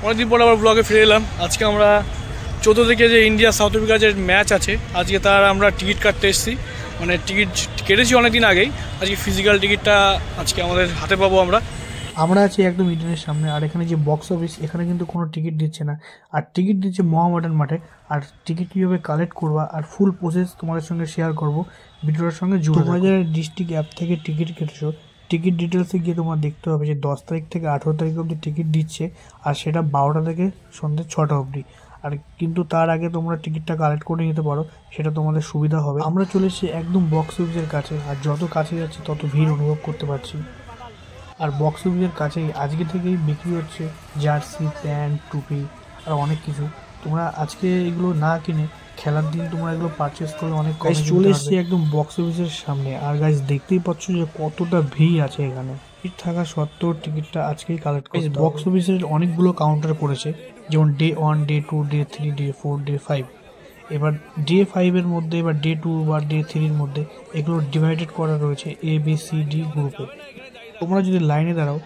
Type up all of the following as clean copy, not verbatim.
অনেকদিন পর আবার ব্লগে ফিরে এলাম। আজকে আমরা 14 থেকে যে ইন্ডিয়া সাউথ আফ্রিকার যে ম্যাচ আছে, আজকে তার আমরা টিকিট কাটতে এসেছি। মানে টিকিট কেটেছি অনেকদিন আগেই, আজকে ফিজিক্যাল টিকিটটা আজকে আমাদের হাতে পাবো আমরা আছি একদম ইডেনের সামনে। আর এখানে যে বক্স অফিস, এখানে কিন্তু কোনো টিকিট দিচ্ছে না, আর টিকিট দিচ্ছে মোহামেডান মাঠে। আর টিকিট কীভাবে কালেক্ট করবা আর ফুল প্রসেস তোমাদের সঙ্গে শেয়ার করব ভিডিওটার সঙ্গে জুড়ে। তোমরা যারা ডিস্ট্রিক্ট অ্যাপ থেকে টিকিট কেটেছো, টিকিট ডিটেলসে গিয়ে তোমার দেখতে হবে যে 10 তারিখ থেকে 18 তারিখ অবধি টিকিট দিচ্ছে, আর সেটা 12টা থেকে সন্ধ্যে 6টা অবধি। আর কিন্তু তার আগে তোমরা টিকিটটা কালেক্ট করে নিতে পারো, সেটা তোমাদের সুবিধা হবে। আমরা চলে এসেছি একদম বক্স অফিসের কাছে, আর যত কাছে যাচ্ছি তত ভিড় অনুভব করতে পারছি। আর বক্স অফিসের কাছেই আজকে থেকেই বিক্রি হচ্ছে জার্সি, প্যান্ট, টুপি আর অনেক কিছু। তোমরা আজকে এগুলো না কিনে খেলার দিন তোমরা এগুলো পারচেস করে অনেক কমে চলে এসেছি একদম বক্স অফিসের সামনে। আর গাইস দেখতেই পাচ্ছ যে কতটা ভিড় আছে এখানে। ভিড় থাকা সত্ত্বেও টিকিটটা আজকেই কালেক্ট করতে হবে। বক্স অফিসের অনেকগুলো কাউন্টার পড়েছে, যেমন day 1, day 2, day 3, day 4, day 5। এবার ডে 5-এর মধ্যে, এবার ডে 2 বা ডে 3-এর মধ্যে এগুলো ডিভাইডেড করা রয়েছে ABCD গ্রুপে। তোমরা যদি লাইনে দাঁড়াও,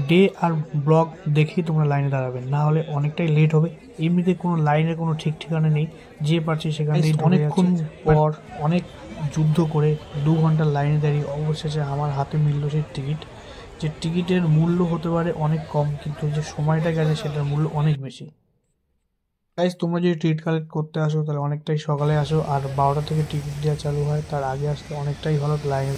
ডে আর ব্লক দেখেই তোমরা লাইনে দাঁড়াবে, না হলে অনেকটাই লেট হবে। এমনিতে কোনো লাইনের কোনো ঠিক ঠিকানা নেই, যে পারছি সেখান থেকে অনেকক্ষণ পর অনেক যুদ্ধ করে 2 ঘন্টা লাইনে দাঁড়িয়ে অবশেষে আমার হাতে মিলল সেই টিকিট। যে টিকিটের মূল্য হতে পারে অনেক কম, কিন্তু যে সময়টা গেছে সেটার মূল্য অনেক বেশি। গাইস, তোমরা যদি টিকিট কালেক্ট করতে আসো তাহলে অনেকটাই সকালে আসো, আর 12টা থেকে টিকিট দেওয়া চালু হয়, তার আগে আসলে অনেকটাই ভালো লাইনে।